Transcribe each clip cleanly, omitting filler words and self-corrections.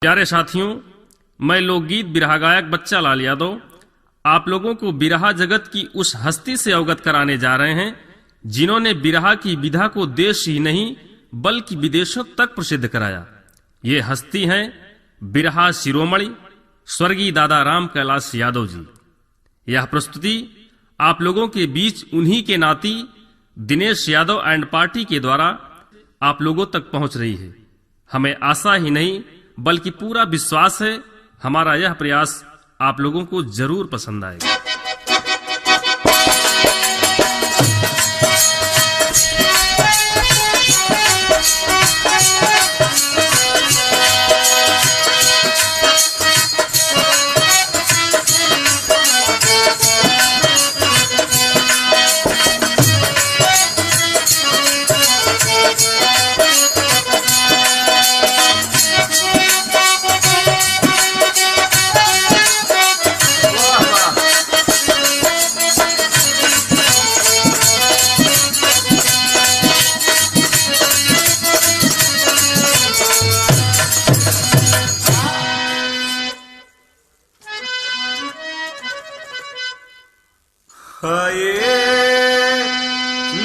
प्यारे साथियों, मैं लोकगीत बिरहा गायक बच्चा लाल यादव आप लोगों को बिरहा जगत की उस हस्ती से अवगत कराने जा रहे हैं जिन्होंने बिरहा की विधा को देश ही नहीं बल्कि विदेशों तक प्रसिद्ध कराया। ये हस्ती हैं बिरहा शिरोमणि स्वर्गीय दादा राम कैलाश यादव जी। यह प्रस्तुति आप लोगों के बीच उन्हीं के नाती दिनेश यादव एंड पार्टी के द्वारा आप लोगों तक पहुंच रही है। हमें आशा ही नहीं बल्कि पूरा विश्वास है हमारा यह प्रयास आप लोगों को जरूर पसंद आएगा।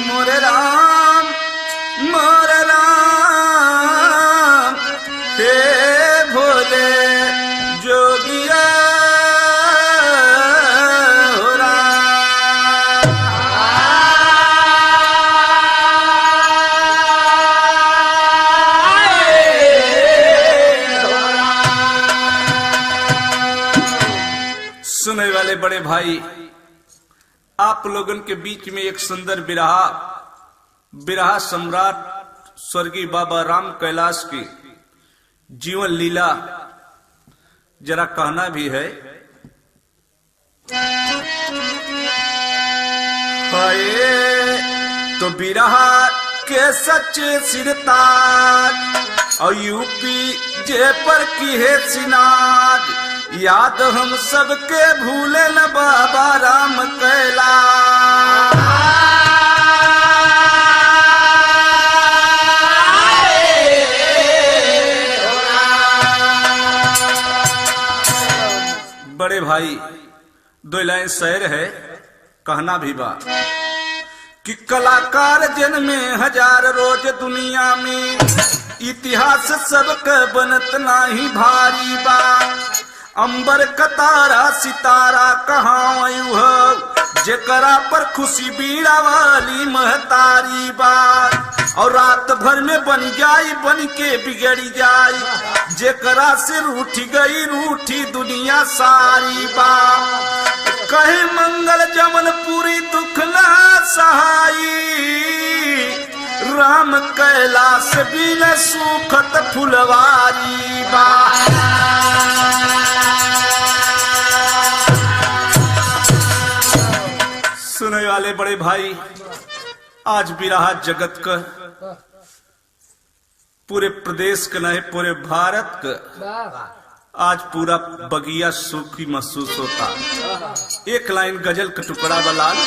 मोरे राम हे भोले जोगिया हो सुनने वाले बड़े भाई, आप लोगन के बीच में एक सुंदर बिरहा सम्राट स्वर्गीय बाबा राम कैलाश की जीवन लीला जरा कहना भी है। तो बिरहा के सच्चे सिरताज और यूपी जे पर की है सिनाज, याद हम सबके भूले न बाबा राम कैलाश। बड़े भाई, दो लाइन शेर है, कहना भी बा कि कलाकार जन्मे हजार रोज दुनिया में, इतिहास सबके बनत नाही भारी बा। अंबर कतारा सितारा कहाँ जेकरा पर खुशी बीड़ा वाली महतारी बात, और रात भर में बन के बिगड़ी जाई, जेकरा से रूठी दुनिया सारी बात। कहे मंगल जमन पूरी दुख ना सहाई, राम कैलाश बिन सुखत फुलवारी बा। सुनने वाले बड़े भाई, आज बिरहा जगत का पूरे प्रदेश का नहीं पूरे भारत का आज पूरा बगिया सुखी महसूस होता। एक लाइन गजल का टुकड़ा बलाल।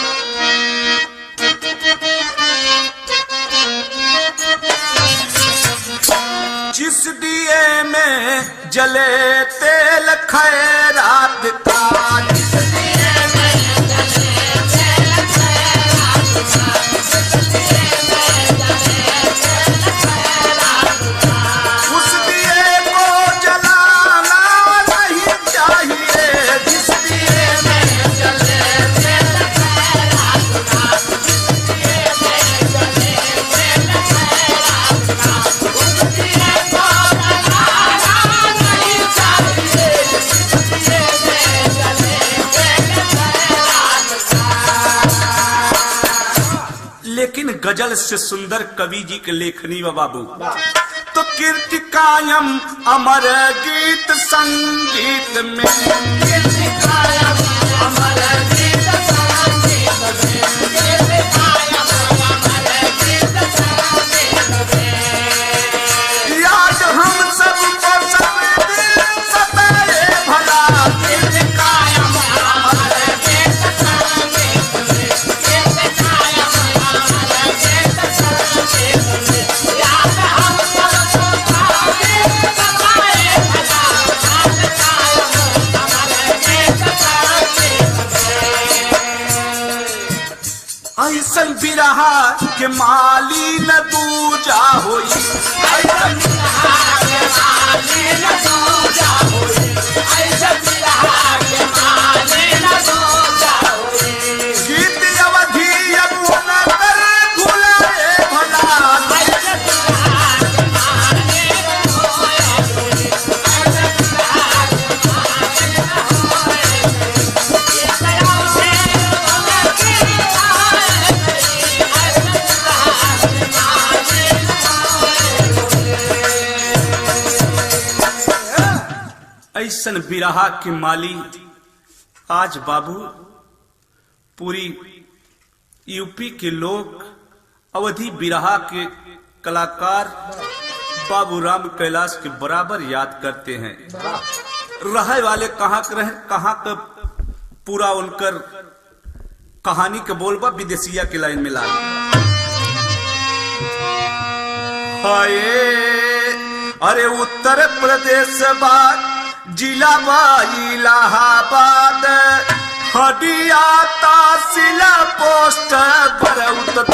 जिस दिए में जले तेल खैरात का, लेकिन गजल से सुंदर कवि जी के लेखनी व बाबू, तो कीर्ति कायम अमर गीत संगीत में, कीर्ति कायम अमर गीत संगीत में, याद हम सब को सताए भला, कीर्ति कायम अमर गीत संगीत में, कीर्ति कायम अमर गीत संगीत में, याद हम सब को सताए भला। ऐसन बिरहा के माली न दूजा होई, ऐसन बिरहा के माली न दूजा होई, ऐसन बिरहा के माली न दूजा होई। गीत अवधि अब न कर भुलाए भला, ऐसन बिरहा के माली न दूजा होई, ऐसन बिरहा के माली न ऐसन बिरहा के माली आज बाबू पूरी यूपी के लोग अवधि बिरहा के कलाकार बाबू राम कैलाश के बराबर याद करते हैं। रहे वाले कहाँ के रहे, कहाँ का पूरा उनकर कहानी के बोलबा विदेशिया के लाइन में ला। हाय अरे उत्तर प्रदेश बात जिला बा इलाहाबाद, हडिया तहसील पोस्ट बरौतर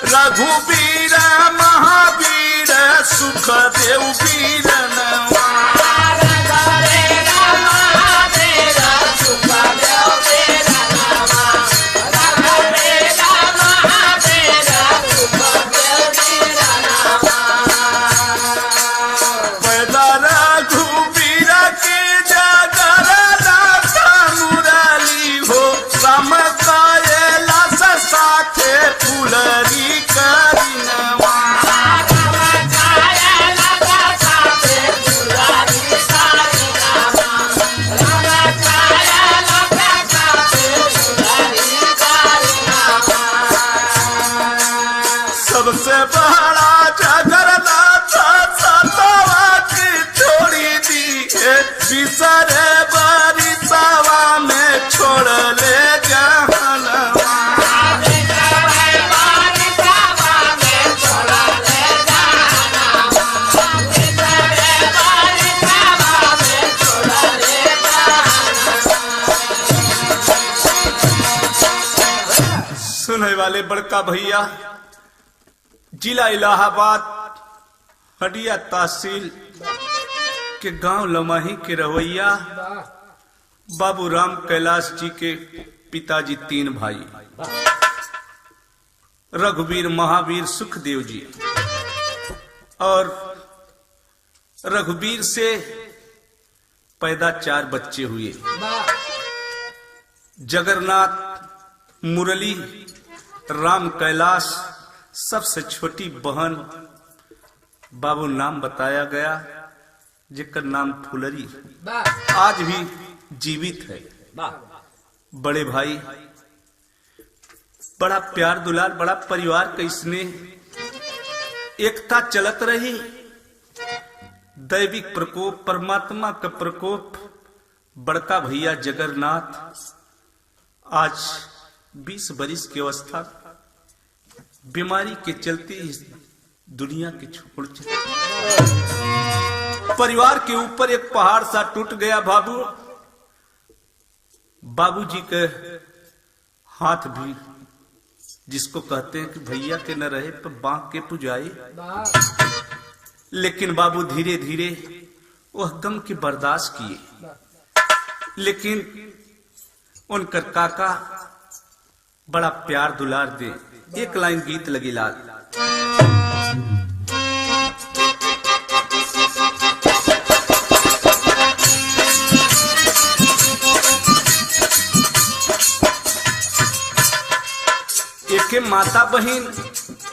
रघुवीर महावीर सुखदेव वीर पैदा रघुवीर के जगन्नाथ मुरली हो, राम कैलाश साथे फुलरी सबसे बड़ा जगन्नाथ सतवा की छोड़ी दी है, बिसरे बरिसवा में छोड़ ले जहनवा। सुनने वाले बड़का भैया जिला इलाहाबाद हडिया तहसील के गांव लमाही के रवैया बाबू राम कैलाश जी के पिताजी तीन भाई रघुवीर महावीर सुखदेव जी, और रघुवीर से पैदा 4 बच्चे हुए, जगन्नाथ, मुरली, राम कैलाश। सबसे छोटी बहन बाबू नाम बताया गया जिसका नाम फुलरी आज भी जीवित है। बड़े भाई बड़ा प्यार दुलार, बड़ा परिवार का इसमें एकता चलत रही। दैविक प्रकोप, परमात्मा का प्रकोप। बड़का भैया जगन्नाथ आज 20 बरिस की अवस्था बीमारी के चलते इस दुनिया के छोड़ चले। परिवार के ऊपर एक पहाड़ सा टूट गया बाबू। बाबूजी के हाथ भी जिसको कहते हैं कि भैया के न रहे पर बांक के पुजाई, लेकिन बाबू धीरे धीरे वह गम की बर्दाश्त किए। लेकिन उनकर काका बड़ा प्यार दुलार दे। एक लाइन गीत लगी लाल। एक माता बहन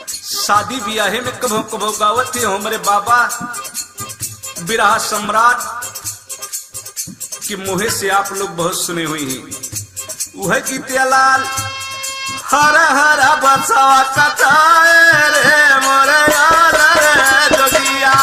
शादी ब्याहे में कभो कभो गावत थे हमारे बाबा बिरहा सम्राट के मुहे से आप लोग बहुत सुने हुए हैं। वह गीत लाल हर हर बसवा कथाए रे मोरे यार रे जोगिया,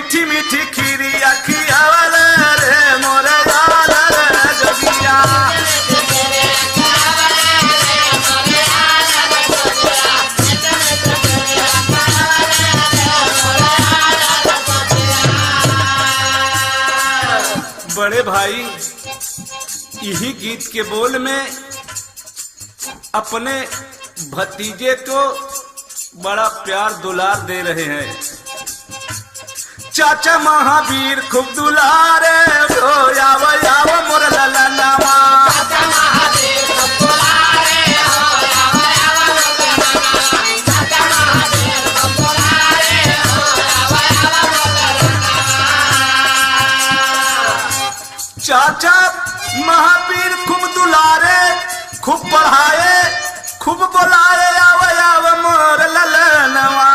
मीठी मीठी खीरी खियावल रे मोर लाल रे जोगिया। बड़े भाई यही गीत के बोल में अपने भतीजे को बड़ा प्यार दुलार दे रहे हैं। चाचा महावीर खूब दुलारे हो याव याव मोर ललनावा। चाचा महावीर खूब दुलारे खूब पढ़ाए खूब बोलाए आव आव मोर ललनवा।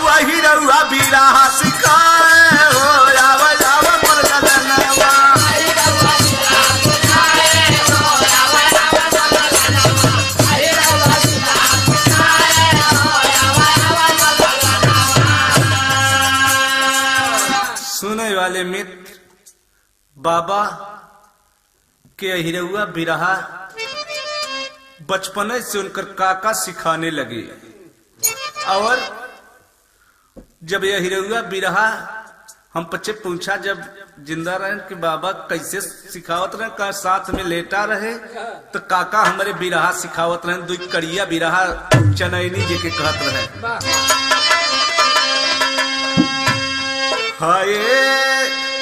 वही रउआ बिरहा सिखाए हो आव आव मोर ललनवा। सुने वाले मित्र, बाबा के अहिरउआ बिरहा बचपन से उनकर काका सिखाने लगे। और जब यह हिरउआ बिरहा हम बच्चे पूछा जब जिंदा रहे कि बाबा कैसे सिखावत रहे, का साथ में लेटा रहे, तो काका हमारे बिरहा सिखावत रहे। दो कड़िया बिरहा चनैनी जी के कहत रहे। हाय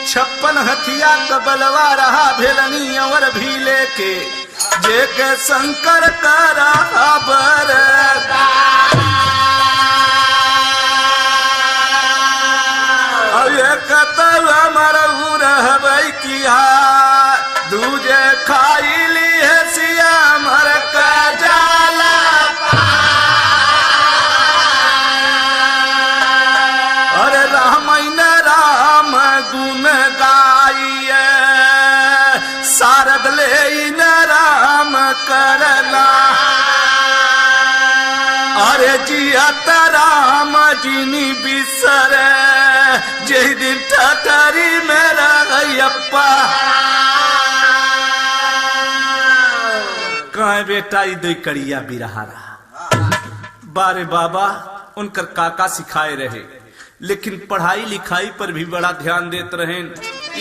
56 हथिया कबलवा रहा भेलनी और भी लेके जे के शंकर करा बर। मरहबई किया दूजे खाई ली है सिया मर का जाला। अरे रामायण राम गुण गाइए शारद ले न राम करला। अरे जियत राम जिनी बिसर जय दिन ठठरी मेरा गयप्पा। कहे बेटा दो कड़िया बिरहा रहा। बारे बाबा उनकर काका सिखाए रहे, लेकिन पढ़ाई लिखाई पर भी बड़ा ध्यान देते रहे।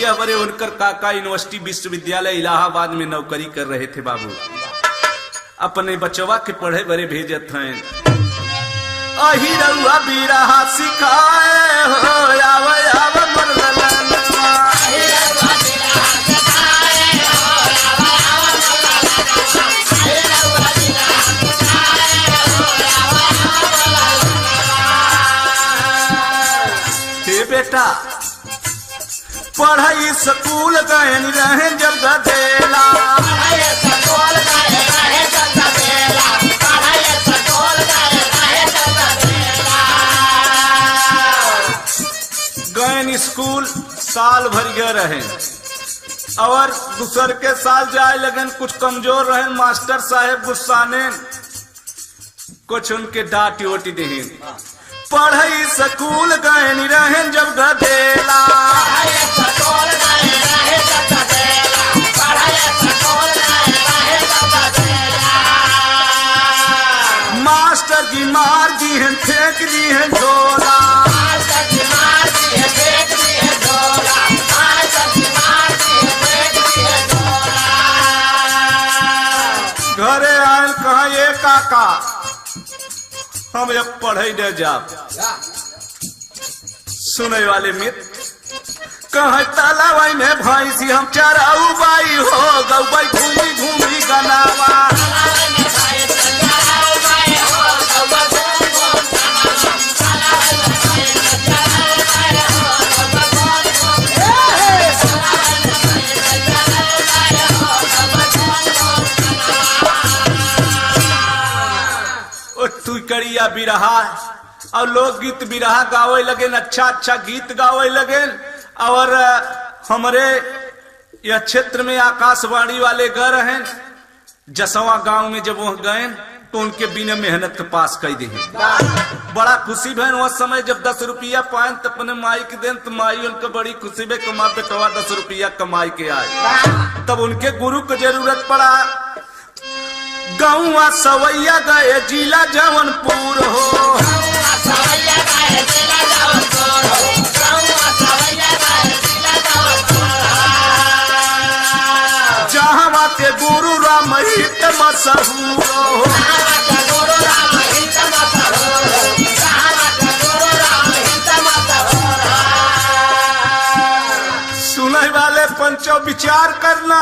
यह बड़े उनकर काका यूनिवर्सिटी विश्वविद्यालय इलाहाबाद में नौकरी कर रहे थे। बाबू अपने बचवा के पढ़े बड़े भेजत हैं। अहिरउआ बिरहा सिखाए हो आव आव मोर ललनवा। हे बेटा पढ़ाई स्कूल गए रहे जब गधेला। गए स्कूल साल भर गए रहे और दूसर के साल जाए लगन कुछ कमजोर रहे। मास्टर साहेब गुस्साने कुछ उनके डांटी वोटी दे। पढ़ाई स्कूल गए रहे जब गधेला। मास्टर जी मार दी है फेंक दी है झोला। घरे आयल कहा ये काका हम अब पढ़े न जा। सुने वाले मित्र कहे तालाबाई में भैंसी हम चराऊ बाई हो गई घूमी घूमी गनावा। तू कड़िया बिरहा और लोकगीत बिरहा गावे लगे, अच्छा अच्छा गीत गावे लगे। और हमारे यह क्षेत्र में आकाशवाणी वाले गए हैं जसवा गांव में। जब वह गए तो उनके बिना मेहनत के पास कर दे। बड़ा खुशी भैन वह समय जब 10 रुपया पाए तो अपने माई के देन तो माई उनके बड़ी खुशी में कमा बेटवा 10 रुपया कमाई के आए। तब उनके गुरु को जरूरत पड़ा। गाँव सवैया गए जिला जौनपुर हो, जहाँ के गुरु राम हित मशहूर हो। सुनने वाले पंचों विचार करना,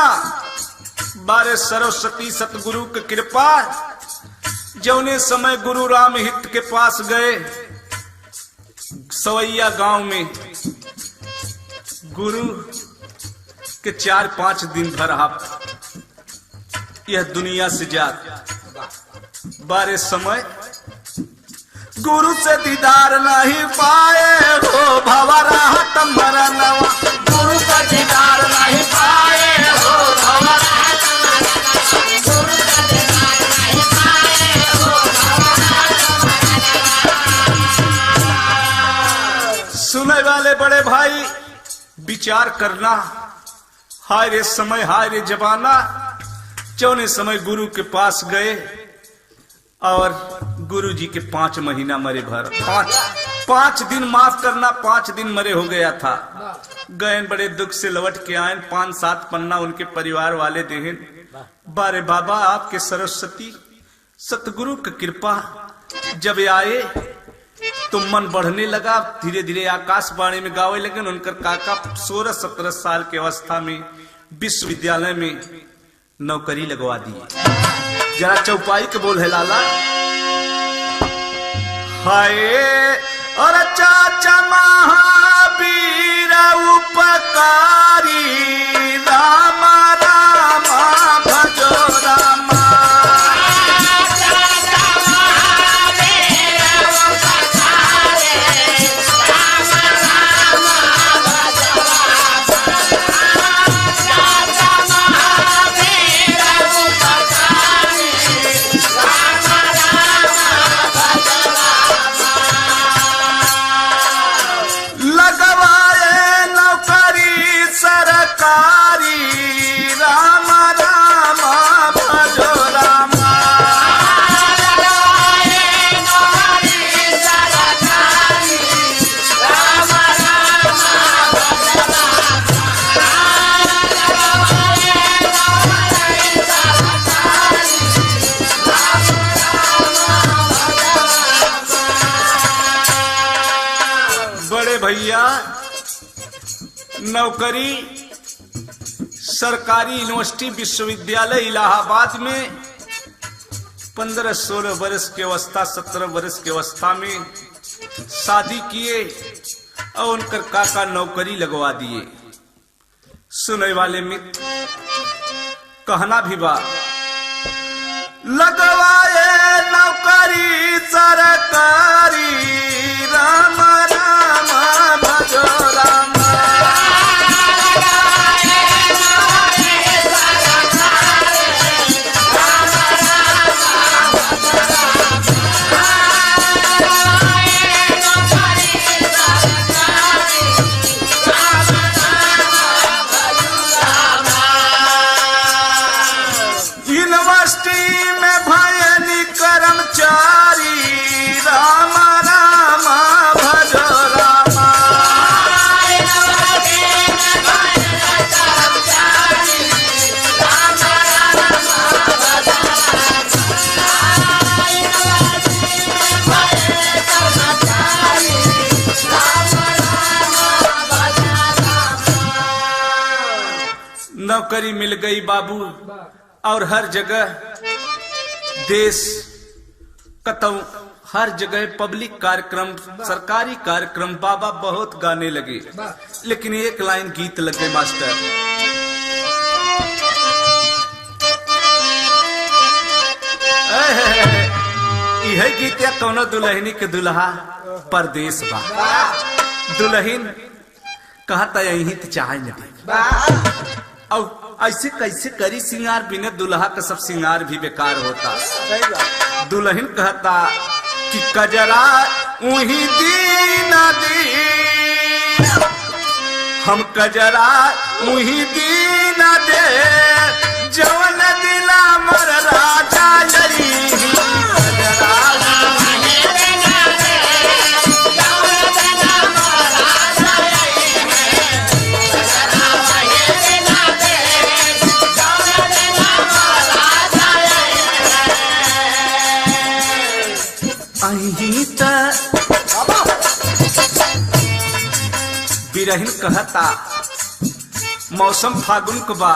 बारे सरस्वती सतगुरु की कृपा। जौने समय गुरु राम हित के पास गए सवैया गांव में, गुरु के 4-5 दिन भर आप यह दुनिया से जात बारे समय गुरु से दीदार नहीं पाए हो भवरा मरनवा। गुरु का दीदार नहीं पाए हो भवरा। सुनने वाले बड़े भाई विचार करना, हाय रे समय हाय रे जमाना। चौने समय गुरु के पास गए और गुरु जी के 5 महीना मरे भर, 5 दिन माफ करना, 5 दिन मरे हो गया था। गए बड़े दुख से लौट के आए, 5-7 पन्ना उनके परिवार वाले देहन। बारे बाबा आपके सरस्वती सतगुरु की कृपा जब आए तो मन बढ़ने लगा। धीरे धीरे आकाशवाणी में गावे लगे। उनकर काका 16-17 साल के अवस्था में विश्वविद्यालय में नौकरी लगवा दी। जरा चौपाई के बोल है लाला। हाय और चाचा महावीर उपकारी रामा रामा भजो रामा। भैया नौकरी सरकारी यूनिवर्सिटी विश्वविद्यालय इलाहाबाद में 15-16 वर्ष की अवस्था, 17 वर्ष की अवस्था में शादी किए और उनकर काका नौकरी लगवा दिए। सुनने वाले मित्र कहना भी बा, लगवाए नौकरी सरकारी राम राम भजो राम। यूनिवर्सिटी में भयनी कर्मचारी राम राम भजो राम। नौकरी मिल गई बाबू और हर जगह देश कतौ हर जगह पब्लिक कार्यक्रम, सरकारी कार्यक्रम बाबा बहुत गाने लगे। लेकिन एक लाइन गीत लगे मास्टर, यह गीत या कोनो दुल्हनी के दुल्हा परदेश बा। दुल्हन कहता यही तो चाहे और ऐसे कैसे करी सिंगार, बिना दुल्हा का सब सिंगार भी बेकार होता। दुल्हन कहता कि कजरा उही दीना दी, हम कजरा उही दीना दे, जवन दिला मर राजा यही कजरा बिरहिन कहता मौसम फागुन को बा,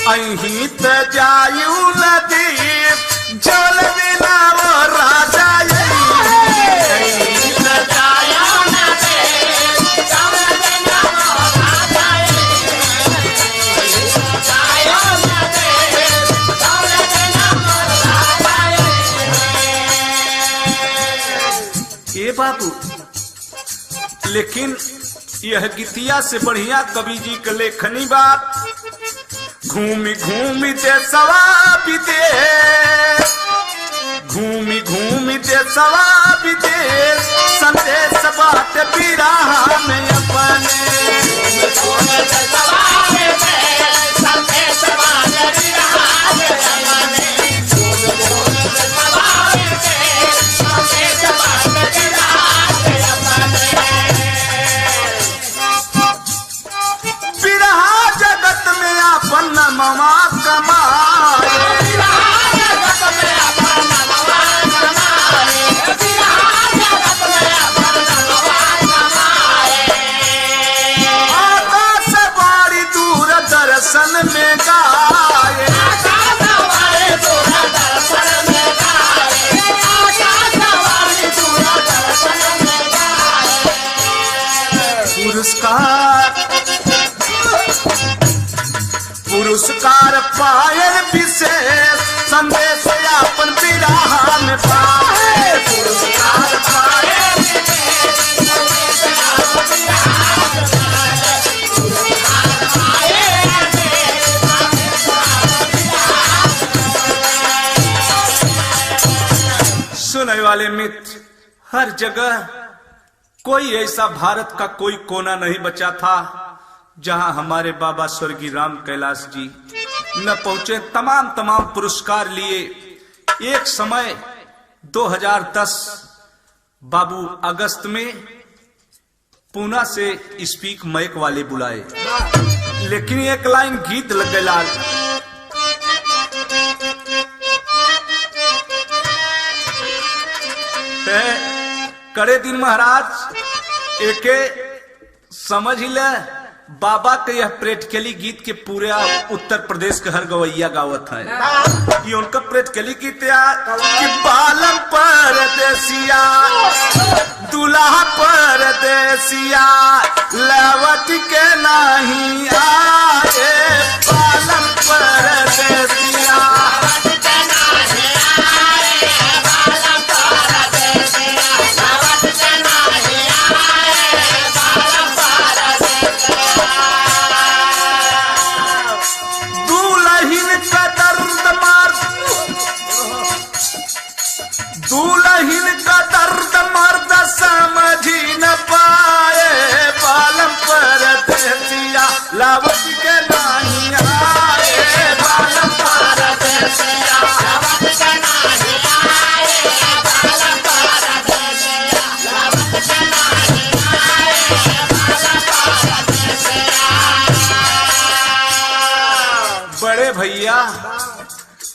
अही त जायू नदी जल बिना वो राजा ये बाबू। लेकिन यह गीतिया से बढ़िया कवि जी के लेखनी बात, घूमी घूमी देशवा विदेश, घूमी घूमी देशवा विदेश, संदेश बात बिरहा में अपने ममा कमाए, आकाश बाड़ी दूर दर्शन में गाए, पुरस्कार पायल विशेष, संदेश अपन बिरहा में पाए, पुरस्कार पायल सुनने वाले मित्र, हर जगह कोई ऐसा भारत का कोई कोना नहीं बचा था जहां हमारे बाबा स्वर्गीय राम कैलाश जी न पहुंचे। तमाम पुरस्कार लिए। एक समय 2010 बाबू अगस्त में पूना से स्पीक माइक वाले बुलाए, लेकिन एक लाइन गीत लग गए लाल, करे दिन महाराज एके समझ ही ले, बाबा के यह प्रैक्टिकली गीत के पूरे उत्तर प्रदेश के हर गवैया गावत है। ये उनका प्रैक्टिकली गीत कि बालम परदेसिया दूल्हा परदेसिया लवट के नहीं आए, बालम परदेसिया दुल्हन का दर्द मर्द समझी न पाए, बालम परदेसिया लवट के नहीं आए, बालम परदेसिया लवट के नहीं आए, बालम परदेसिया लवट के नहीं आए, बालम परदेसिया। बड़े भैया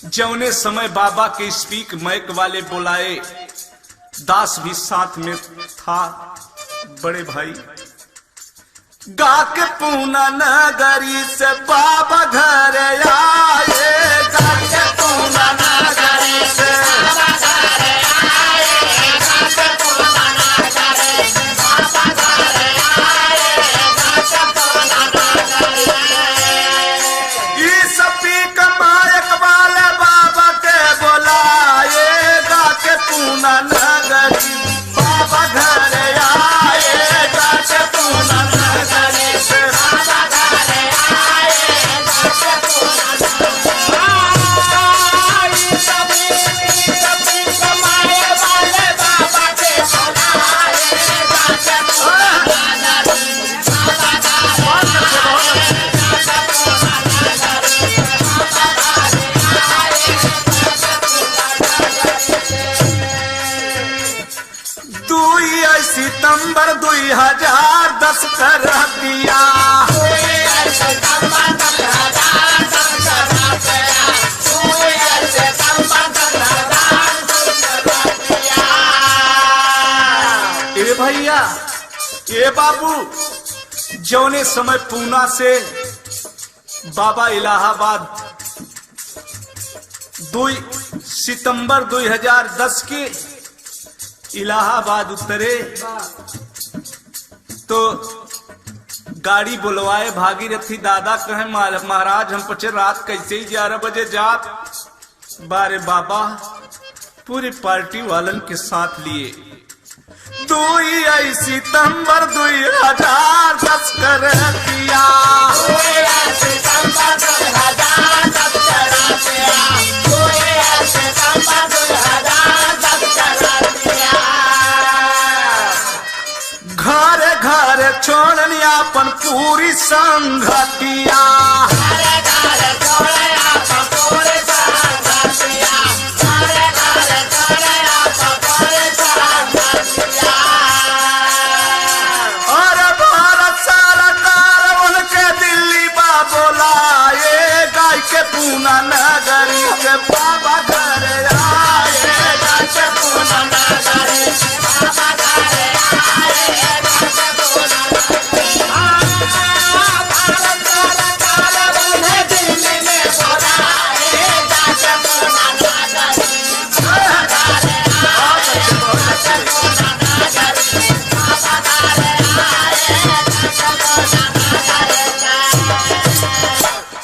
जौने समय बाबा के स्पीक माइक वाले बुलाए, दास भी साथ में था। बड़े भाई गा के पूना नगरी से बाबा घर आए, गा के पूना नगरी से बाबा घर आए, गा के पूना नगरी से बाबा घर आए, गा के पूना नगरी ये स्पीक माइक वाले बाबा के बुलाए, गा के पूना नगरी बाबा घर आए, गा के पूना नगरी से बाबा घर आए, 2010 कर दिया। ए भैया, ए बाबू, जौने समय पूना से बाबा इलाहाबाद 2 सितंबर 2010 के इलाहाबाद उतरे तो गाड़ी बुलवाए भागीरथी दादा कहे महाराज हम पचे रात कैसे ही 11 बजे जात बारे बाबा पूरी पार्टी वालन के साथ लिए 2 सितंबर 2010 कर दिया। घर घर छोड़नी अपन पूरी संगतिया। और भारत सरकार उनके दिल्ली बा बोलाए गाय के पूना नगरी के बाबा घर आए गाय के पूना नगरी बाबा घर आए।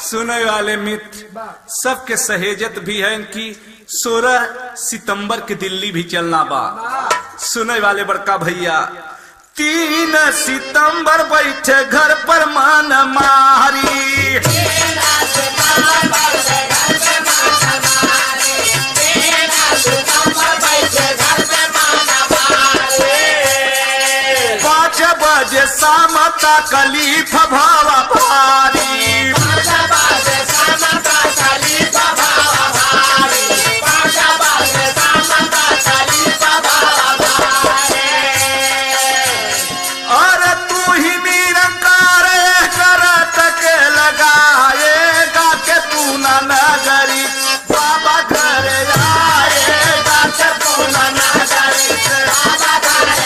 सुनने वाले मित्र सबके सहेजत भी है इनकी 16 सितंबर की दिल्ली भी चलना बा। सुनने वाले बड़का भैया 3 सितंबर बैठे घर पर मान मारी। पाँच बजे शाम तकलीफ भावा भारी। और तू ही निरंकार करत के लगाएगा के पूना नगरी बाबा घर आएगा के पूना नगरी बाबा घर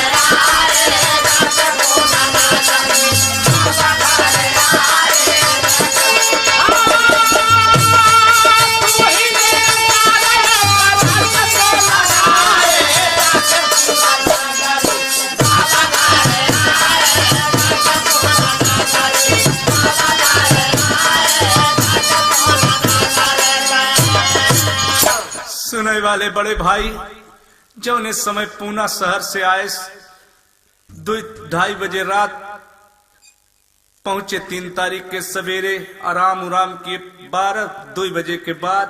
आएगा के पूना नगरी बाबा घर सुनने वाले बड़े भाई जो ने समय पूना शहर से आए 2-2:30 बजे रात पहुंचे। 3 तारीख के सवेरे आराम उराम किए 12-2 बजे के बाद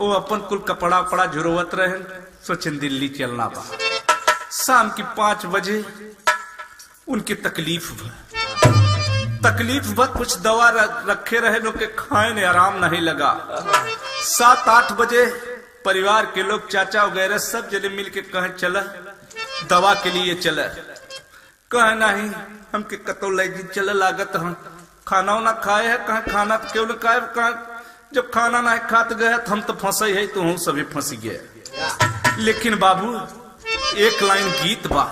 वो अपन कुल कपड़ा उपड़ा झुरवत रहे सोचन दिल्ली चलना बा। शाम की 5 बजे उनकी तकलीफ कुछ दवा रखे रहे लोग के खाए ने आराम नहीं लगा। 7-8 बजे परिवार के लोग चाचा वगैरह सब जने मिल के कहे चला दवा के लिए चला। कहे नहीं हमके कतो ले चल लागत हम खाना ना खाए है कहे खाना तो क्यों न खाए कहे जब खाना नहीं खाते गए हम तो फंसे है तो हम सभी फंस गए। लेकिन बाबू एक लाइन गीत बा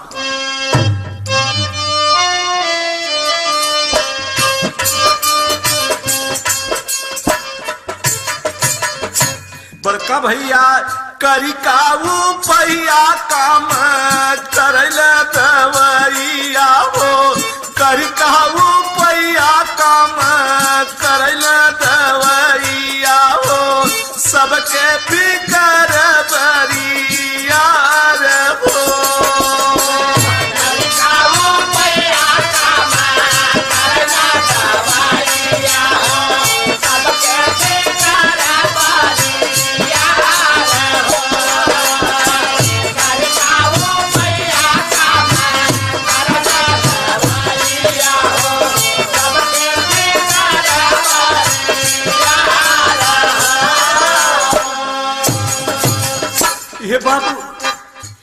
बड़का भैया करी काऊ पहिया काम करल दवैया हो करी काऊ पहिया काम करल दवैया हो सबके फिकर बरिया हो। ये बाबू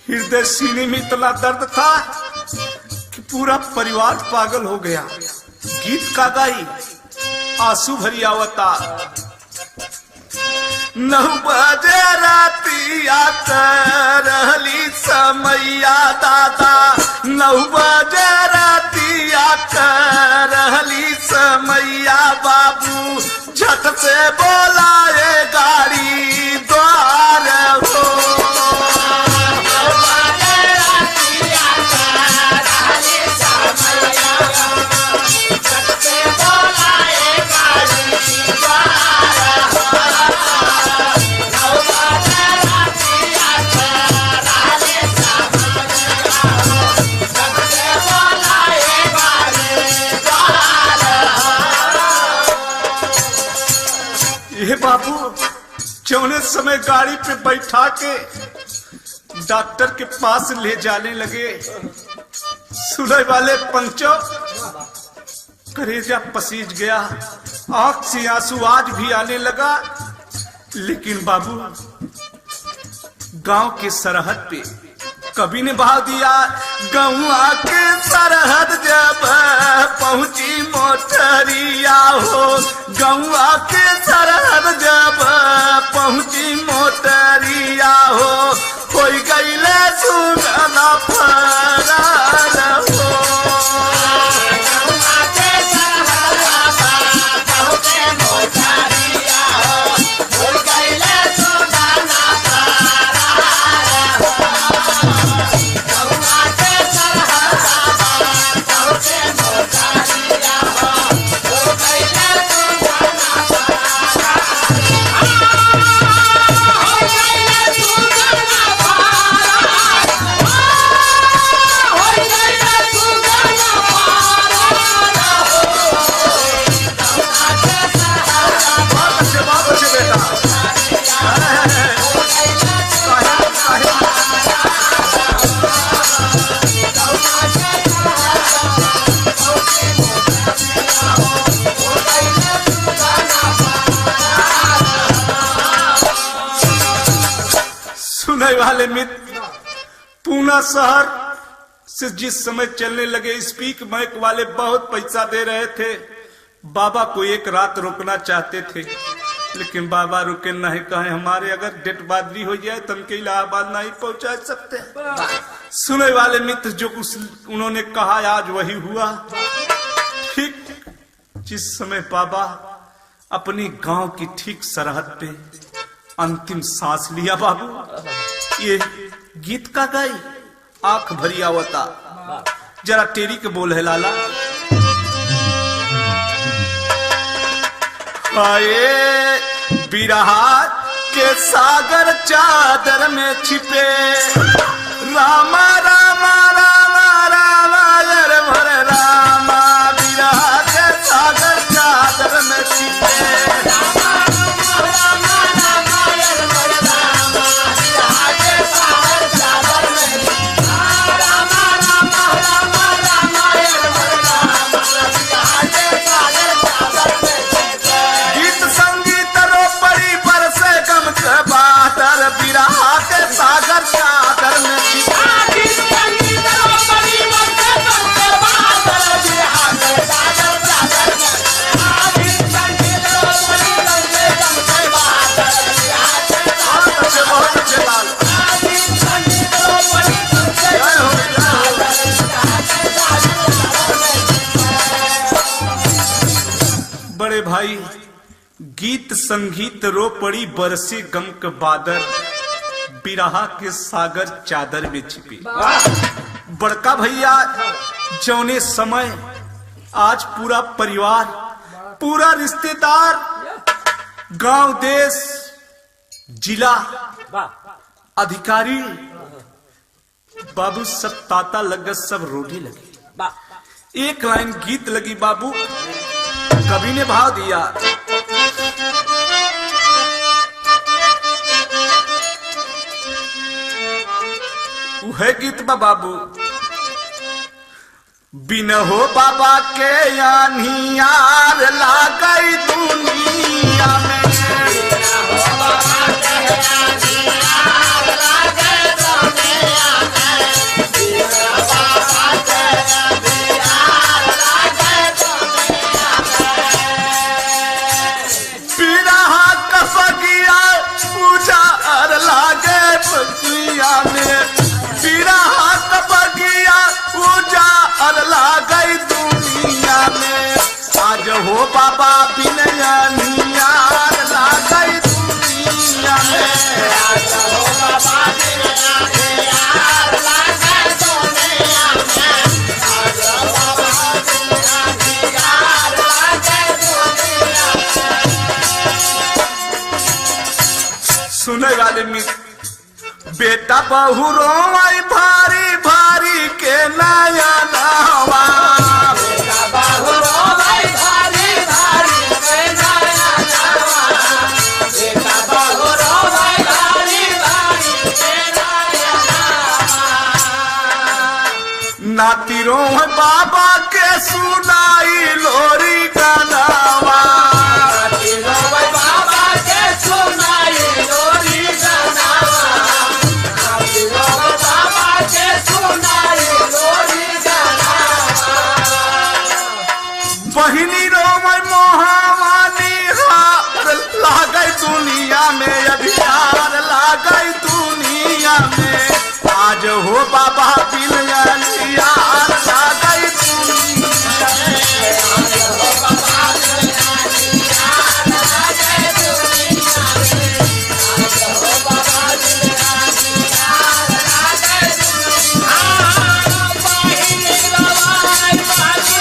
हृदय सीने में इतना दर्द था पूरा परिवार पागल हो गया। गीत का गाई आंसू भरी आवता। 9 बजे रातिया करहली समैया दादा, 9 बजे रातिया करहली समैया बाबू, झट से बोलाए गाड़ी द्वार हो। ये बाबू चौने समय गाड़ी पे बैठा के डॉक्टर के पास ले जाने लगे। सुलह वाले पंचो कलेजा पसीज गया, आंख से आंसू आज भी आने लगा। लेकिन बाबू गांव के सरहद पे कभी ने बहा दिया। गौआ के सरहद जब पहुंची मोटरिया हो, गौआ के सरहद जब पहुंची मोटरिया हो, कोई गईले सुगना फरार हो। सुनने वाले मित्र पूना शहर से जिस समय चलने लगे, स्पीक माइक वाले बहुत पैसा दे रहे थे। बाबा को एक रात रुकना चाहते थे, लेकिन बाबा रुके नहीं। कहे हमारे अगर डेट बादली हो जाए तो हमके इलाहाबाद नहीं पहुंचा सकते। सुनने वाले मित्र जो उन्होंने कहा आज वही हुआ। ठीक जिस समय बाबा अपने गांव की ठीक सरहद पे अंतिम सांस लिया, बाबू ये गीत का गाई आंख भरी आवता। जरा टेरी के बोल है लाला। आए बिरहा के सागर चादर में छिपे, रामा रामा रामा रामा यर भर रामा, बिरहा के सागर चादर में छिपे। बिरहा के सागर चादर में बड़े भाई गीत संगीत रो पड़ी बरसे गम के बादल, बिरहा के सागर चादर में छिपी। बड़का भैया जौने समय आज पूरा परिवार, पूरा रिश्तेदार, गांव देश जिला अधिकारी बाबू सब ताता लग सब रोने लगे। एक लाइन गीत लगी बाबू, कवि ने भाव दिया। है गीत बाबू, बिन हो बाबा के यानियार लागई दुनिया में, दुनिया में बिरहा का बगिया उजाड़ लागई दुनिया में आज हो बाबा बिनया नियार लागई दुनिया में आज हो बाबा बिनया नियार लागई दुनिया में आज हो बाबा बिनया नियार लागई दुनिया में। सुने वाले मित्र बेटा बहु रोई भारी भारी के नया नवा बेटा बहु रोई भारी भारी के नया नवा बेटा बहु रोई भारी भारी के नया नवा नाती रोह बाबा के सुनाई लोरी गनावा नाती रोह बाबा के सुनाई लोरी गनावा बहिनी रोमय मोहावानी हार लागई दुनिया में अभियान लागई दुनिया में आज हो बाबा बिनयार लागई दुनिया में आज हो बाबा बिनयार लागई दुनिया में आज हो बाबा बिनयार लागई दुनिया बहिनी रोमय बाजी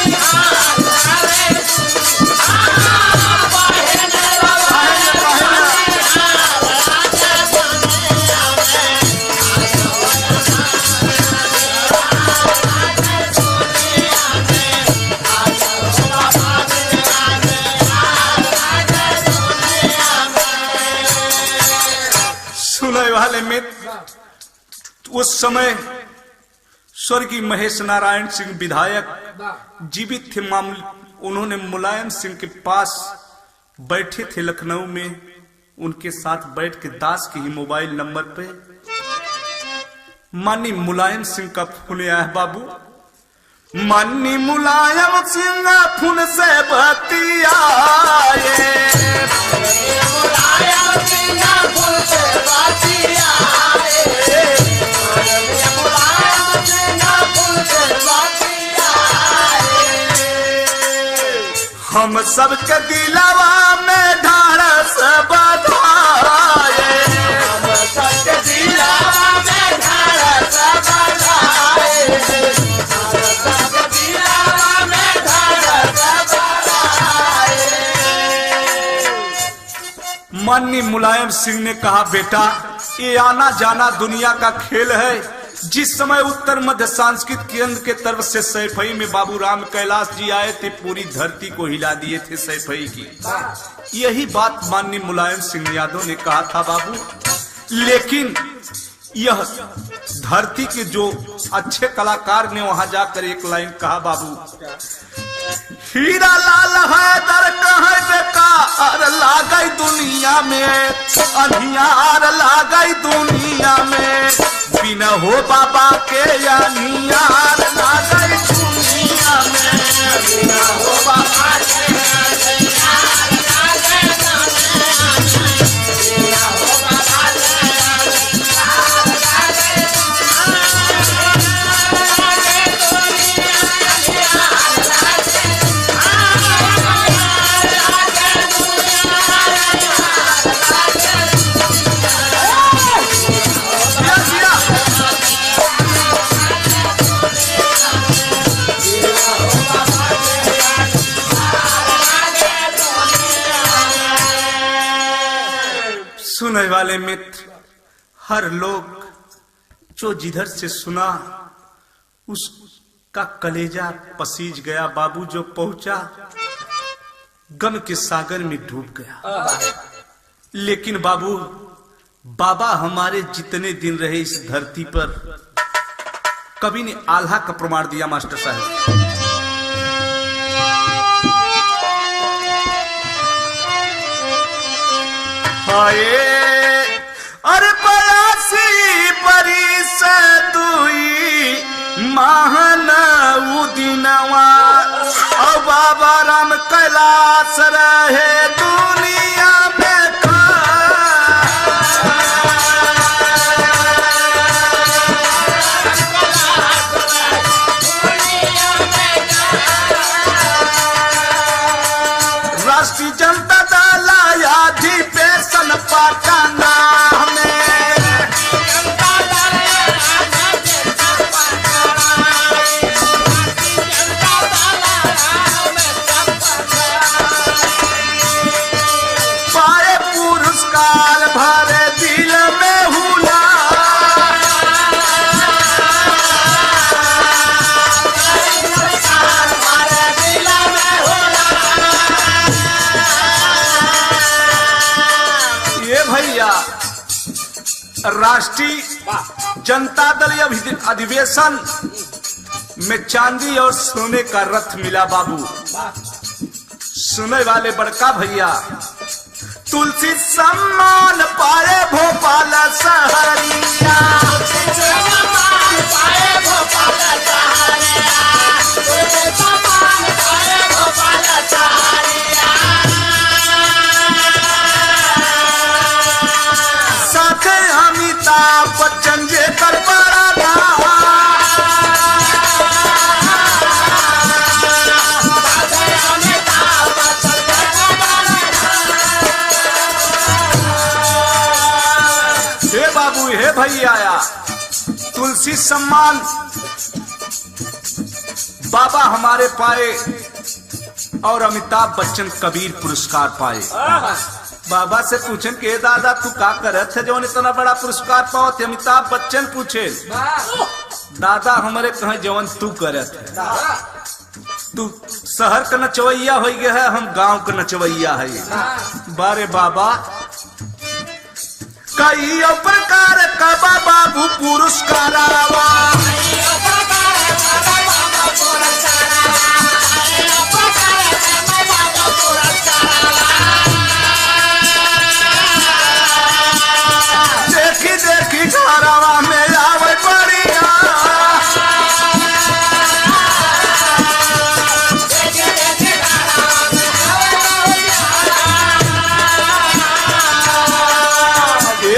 सुनने वाले मित्र उस समय स्वर्गीय महेश नारायण सिंह विधायक जीवित थे। उन्होंने मुलायम सिंह के पास बैठे थे लखनऊ में, उनके साथ बैठ के दास के ही मोबाइल नंबर पे माननीय मुलायम सिंह का फोन आया है। बाबू माननीय मुलायम सिंह फोन से बतियाए मुलायम सिंह फोन से बतियाए मुलायम सिंह फोन से बतियाए हम सबके दिलवा में ढाढ़स बधाए हम सबके दिलवा में ढाढ़स बधाए हम सबके दिलवा में ढाढ़स बधाए। माननीय मुलायम सिंह ने कहा बेटा ये आना जाना दुनिया का खेल है। जिस समय उत्तर मध्य सांस्कृतिक केंद्र के तरफ से सैफई में बाबू राम कैलाश जी आए थे, पूरी धरती को हिला दिए थे सैफई की। यही बात माननीय मुलायम सिंह यादव ने कहा था बाबू। लेकिन यह धरती के जो अच्छे कलाकार ने वहां जाकर एक लाइन कहा बाबू हीरा लाल हैदर कहे बेकार लागई दुनिया में अनियार लागई दुनिया में बिना हो बाबा के अनियार लागई दुनिया में बिना हो बाबा के अनियार लागई दुनिया में बिना हो बाबा के अनियार लागई सुनने वाले मित्र हर लोग जो जिधर से सुना उसका कलेजा पसीज गया। बाबू जो पहुंचा गम के सागर में डूब गया। लेकिन बाबू बाबा हमारे जितने दिन रहे इस धरती पर कभी ने आल्हा का प्रमाण दिया। मास्टर साहब हाय अरे बयासी बरिस दुई महान उदिनवा और बाबा राम कैलाश रहे दुनिया में भैया राष्ट्रीय जनता दल अधिवेशन में चांदी और सोने का रथ मिला बाबू। सुने वाले बड़का भैया तुलसी सम्मान पाए भोपाल सहरिया। साथे अमिताभ बच्चन जे कर बड़ा हे भैया तुलसी सम्मान बाबा हमारे पाए और अमिताभ बच्चन कबीर पुरस्कार पाए। बाबा से पूछन के दादा तू का करत है जो इतना बड़ा पुरस्कार पाओ थे? अमिताभ बच्चन पूछे दादा हमारे कहे जवन तू करत है, तू शहर का नचवैया हो गया है, हम गांव का नचवैया है। बारे बाबा कई प्रकार का बाबू पुरस्कार देखी देखी घरवा में आवे बढ़िया।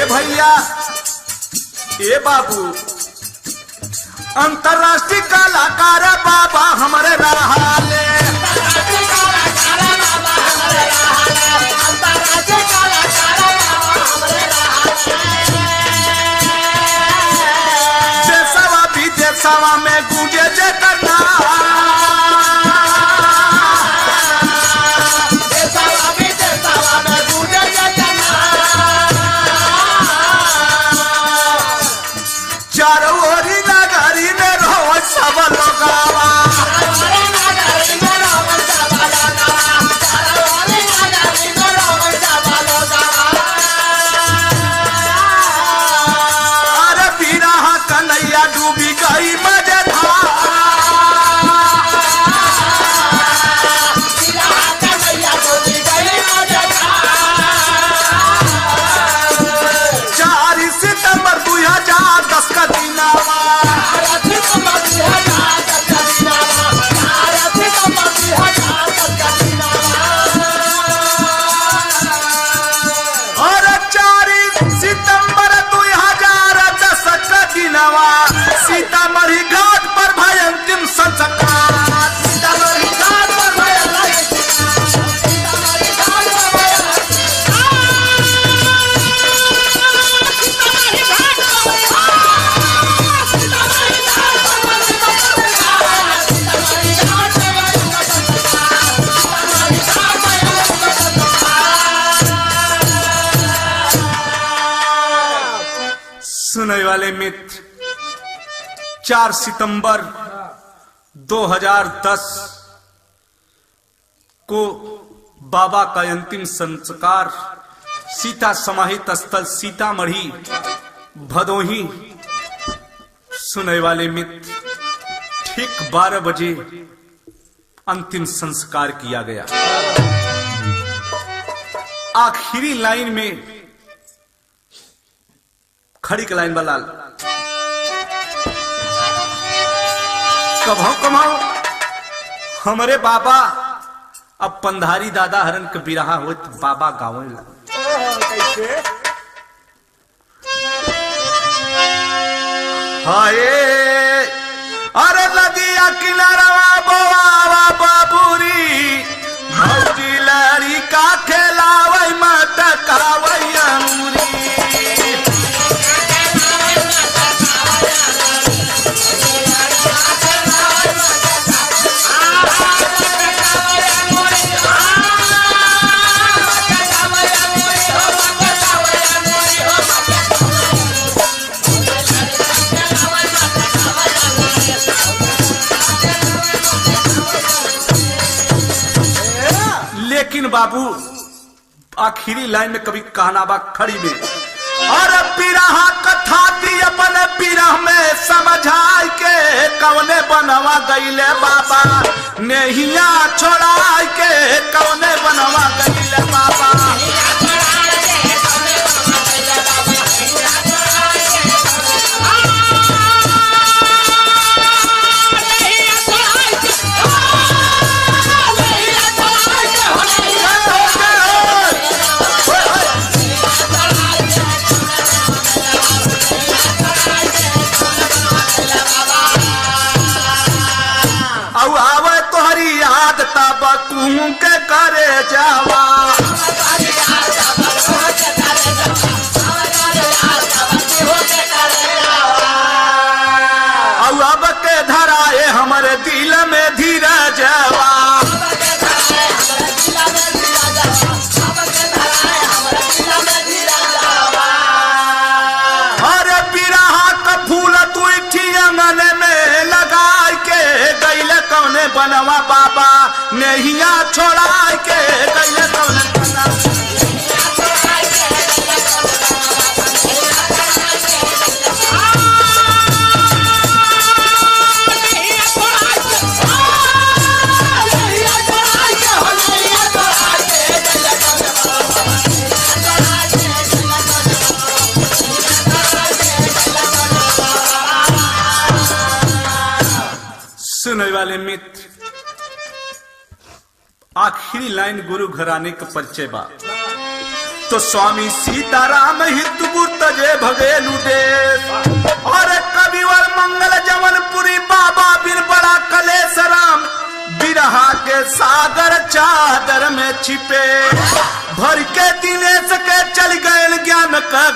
भैया ए बाबू अंतरराष्ट्रीय कलाकार बाबा हमारे रहाले। देशवा विदेशवा में गूंजे जे करना सब लोगावा। अरे बिरहा कन्हैया डूबी गई मजेदार। सितंबर 2010 का दिनावा सीतामढ़ी घाट पर भय अंतिम संस्कार। सीतामढ़ी घाट पर भय सुनने वाले मित्र 4 सितंबर 2010 को बाबा का अंतिम संस्कार सीता समाहित स्थल सीतामढ़ी भदोही। सुनने वाले मित्र ठीक 12 बजे अंतिम संस्कार किया गया। आखिरी लाइन में खड़ी के लाइन बलाल कभाओ कमाओ हमारे बाबा अब पंधारी दादा हरन के बिरहा हो तो बाबा गावे हाय अरे नदिया किनारा बोवा बाबूरी भौजी लड़ी का खेलावे मत कावई अमूरी। लेकिन बाबू आखिरी लाइन में कभी कहना बा खड़ी में, और बिरहा कथा दी अपन बिरह में समझाई के कौने बनवा गईले बाबा, नेहिया छोड़ाई के कौने बनवा गईले बाबा। के करे जावा अब के धराए हमारे दिल में धीरज जावा, अरे बिरहा का फूल तू मन में लगा के गईले कौने बनवा बाबा, नैया छोड़ा के गईले कौने बनवा। सुनने वाले मित्र, आखिरी लाइन गुरु घराने का परिचय बा, तो स्वामी सीताराम हितुपुर तजे भगेलु देश, और कविवर मंगल जवनपुरी बाबा बिन बड़ा कलेश राम, बिरहा के सागर चादर में छिपे, भर के दिनेश के चल गए ज्ञान का